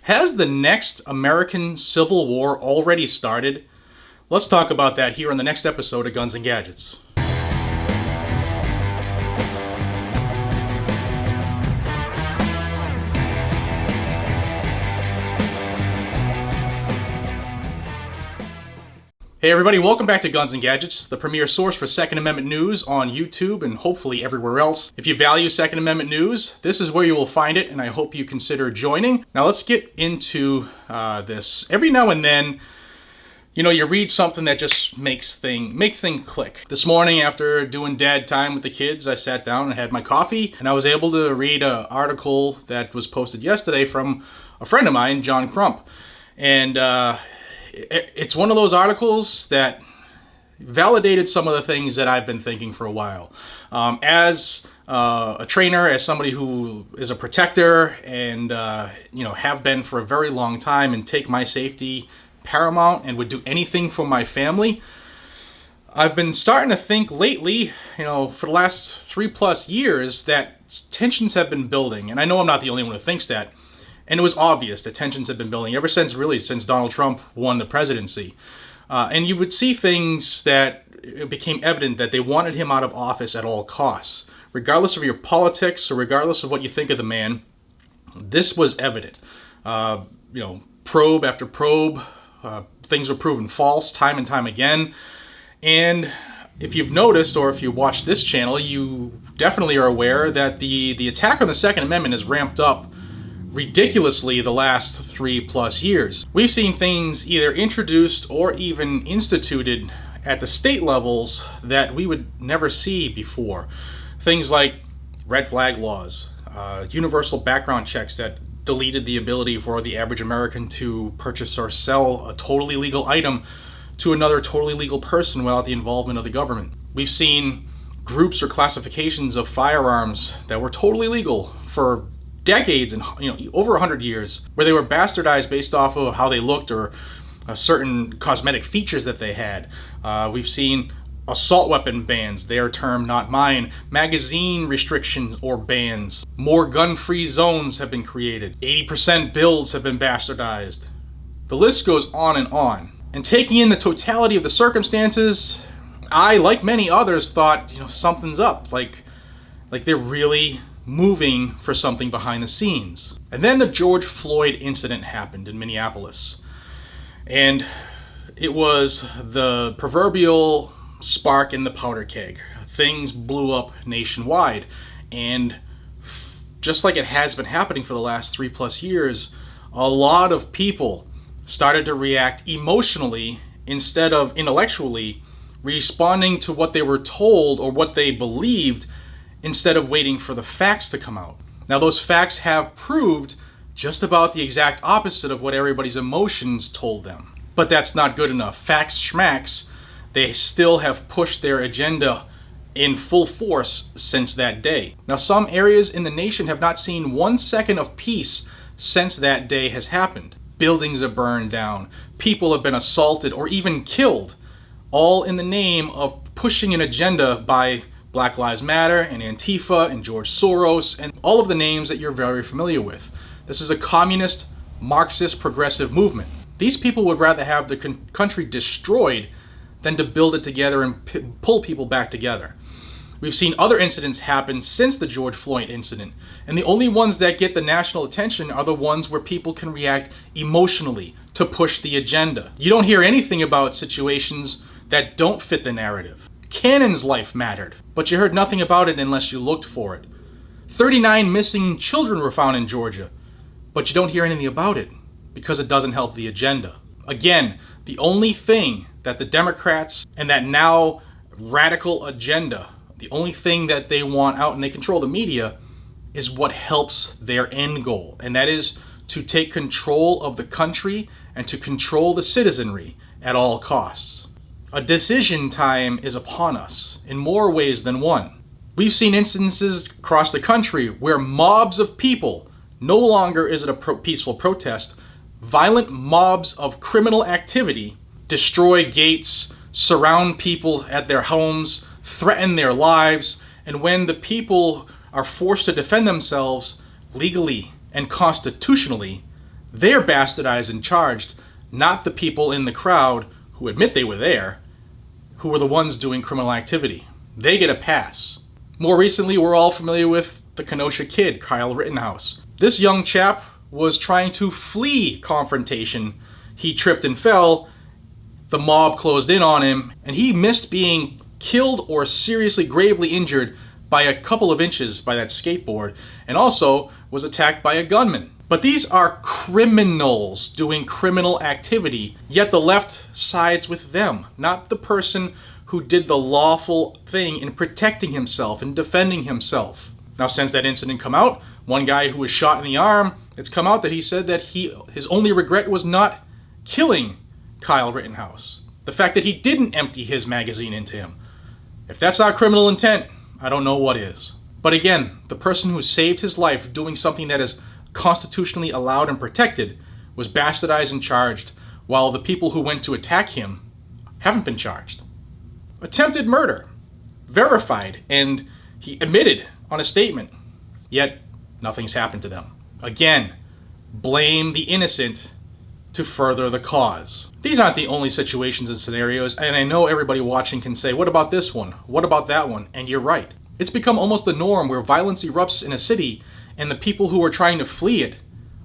Has the next American Civil War already started? Let's talk about that here on the next episode of Guns and Gadgets. Hey everybody, welcome back to Guns and Gadgets, the premier source for Second Amendment news on YouTube and hopefully everywhere else. If you value Second Amendment news, this is where you will find it, and I hope you consider joining. Now let's get into this. Every now and then, you read something that just makes things click. This morning, after doing dad time with the kids, I sat down and had my coffee, and I was able to read an article that was posted yesterday from a friend of mine, John Crump. And it's one of those articles that validated some of the things that I've been thinking for a while. As a trainer, as somebody who is a protector and, have been for a very long time and take my safety paramount and would do anything for my family, I've been starting to think lately, for the last 3+ years, that tensions have been building. And I know I'm not the only one who thinks that. And it was obvious that tensions have been building ever since Donald Trump won the presidency. And you would see things that it became evident that they wanted him out of office at all costs. Regardless of your politics or regardless of what you think of the man, this was evident. Probe after probe, things were proven false time and time again. And if you've noticed, or if you watch this channel, you definitely are aware that the attack on the Second Amendment has ramped up ridiculously the last 3+ years. We've seen things either introduced or even instituted at the state levels that we would never see before. Things like red flag laws, universal background checks that deleted the ability for the average American to purchase or sell a totally legal item to another totally legal person without the involvement of the government. We've seen groups or classifications of firearms that were totally legal for decades and over 100 years, where they were bastardized based off of how they looked or certain cosmetic features that they had. We've seen assault weapon bans, their term, not mine, magazine restrictions or bans. More gun-free zones have been created. 80% builds have been bastardized. The list goes on and on. And taking in the totality of the circumstances, I, like many others, thought, something's up. Like they're really moving for something behind the scenes. And then the George Floyd incident happened in Minneapolis. And it was the proverbial spark in the powder keg. Things blew up nationwide. And just like it has been happening for the last 3+ years, a lot of people started to react emotionally instead of intellectually, responding to what they were told or what they believed instead of waiting for the facts to come out. Now, those facts have proved just about the exact opposite of what everybody's emotions told them. But that's not good enough. Facts schmacks, they still have pushed their agenda in full force since that day. Now, some areas in the nation have not seen 1 second of peace since that day has happened. Buildings are burned down. People have been assaulted or even killed, all in the name of pushing an agenda by Black Lives Matter and Antifa and George Soros and all of the names that you're very familiar with. This is a communist, Marxist, progressive movement. These people would rather have the country destroyed than to build it together and pull people back together. We've seen other incidents happen since the George Floyd incident, and the only ones that get the national attention are the ones where people can react emotionally to push the agenda. You don't hear anything about situations that don't fit the narrative. Cannon's life mattered, but you heard nothing about it unless you looked for it. 39 missing children were found in Georgia, but you don't hear anything about it because it doesn't help the agenda. Again, the only thing that the Democrats and that now radical agenda, the only thing that they want out, and they control the media, is what helps their end goal, and that is to take control of the country and to control the citizenry at all costs. A decision time is upon us in more ways than one. We've seen instances across the country where mobs of people, no longer is it a peaceful protest, violent mobs of criminal activity destroy gates, surround people at their homes, threaten their lives, and when the people are forced to defend themselves legally and constitutionally, They're bastardized and charged, not the people in the crowd who admit they were there, who were the ones doing criminal activity. They get a pass. More recently, we're all familiar with the Kenosha kid, Kyle Rittenhouse. This young chap was trying to flee confrontation. He tripped and fell. The mob closed in on him, and he missed being killed or seriously gravely injured by a couple of inches by that skateboard, and also was attacked by a gunman. But these are criminals doing criminal activity, yet the left sides with them, not the person who did the lawful thing in protecting himself and defending himself. Now, since that incident come out, one guy who was shot in the arm, it's come out that he said that his only regret was not killing Kyle Rittenhouse. The fact that he didn't empty his magazine into him. If that's not criminal intent, I don't know what is. But again, the person who saved his life doing something that is constitutionally allowed and protected was bastardized and charged, while the people who went to attack him haven't been charged. Attempted murder, verified, and he admitted on a statement, yet nothing's happened to them. Again, blame the innocent to further the cause. These aren't the only situations and scenarios, and I know everybody watching can say, what about this one? What about that one? And you're right. It's become almost the norm where violence erupts in a city and the people who are trying to flee it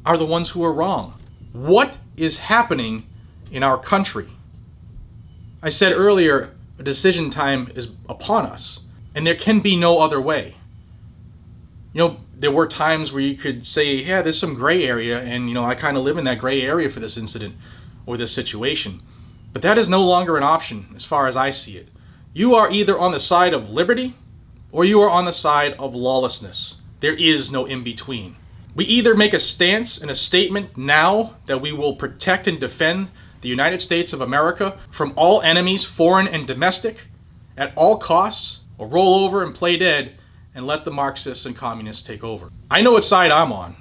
are the ones who are wrong. What is happening in our country? I said earlier, a decision time is upon us, and there can be no other way. You know, there were times where you could say, yeah, there's some gray area, and you know, I kind of live in that gray area for this incident or this situation. But that is no longer an option as far as I see it. You are either on the side of liberty or you are on the side of lawlessness. There is no in-between. We either make a stance and a statement now that we will protect and defend the United States of America from all enemies, foreign and domestic, at all costs, or roll over and play dead and let the Marxists and communists take over. I know what side I'm on.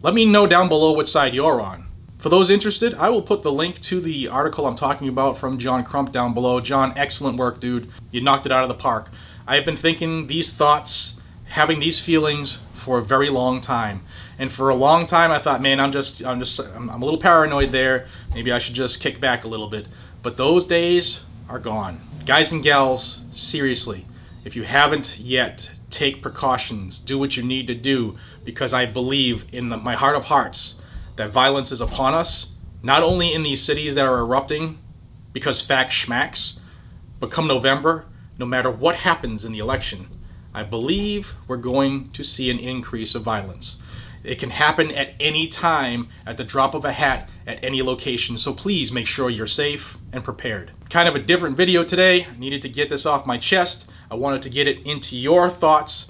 Let me know down below what side you're on. For those interested, I will put the link to the article I'm talking about from John Crump down below. John, excellent work, dude. You knocked it out of the park. I have been thinking these thoughts, having these feelings for a very long time. And for a long time I thought, man, I'm a little paranoid there. Maybe I should just kick back a little bit. But those days are gone. Guys and gals, seriously, if you haven't yet, take precautions. Do what you need to do, because I believe in my heart of hearts that violence is upon us, not only in these cities that are erupting because facts schmacks, but come November, no matter what happens in the election, I believe we're going to see an increase of violence. It can happen at any time, at the drop of a hat, at any location, so please make sure you're safe and prepared. Kind of a different video today. I needed to get this off my chest. I wanted to get it into your thoughts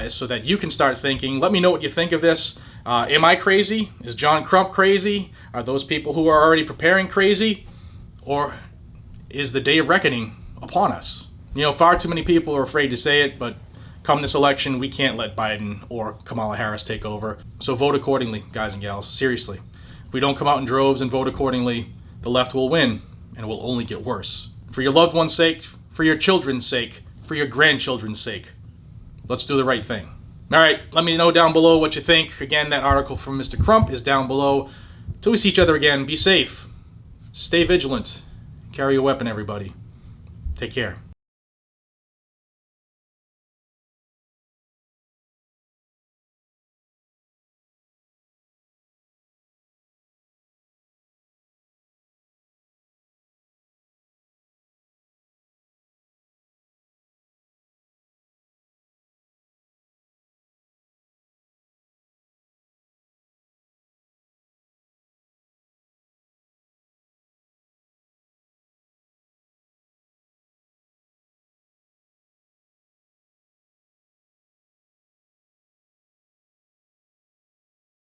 so that you can start thinking. Let me know what you think of this. Am I crazy? Is John Crump crazy? Are those people who are already preparing crazy? Or is the day of reckoning upon us? You know, far too many people are afraid to say it, but come this election, we can't let Biden or Kamala Harris take over. So vote accordingly, guys and gals. Seriously. If we don't come out in droves and vote accordingly, the left will win, and it will only get worse. For your loved one's sake, for your children's sake, for your grandchildren's sake, let's do the right thing. All right, let me know down below what you think. Again, that article from Mr. Crump is down below. Till we see each other again, be safe, stay vigilant, carry a weapon, everybody. Take care.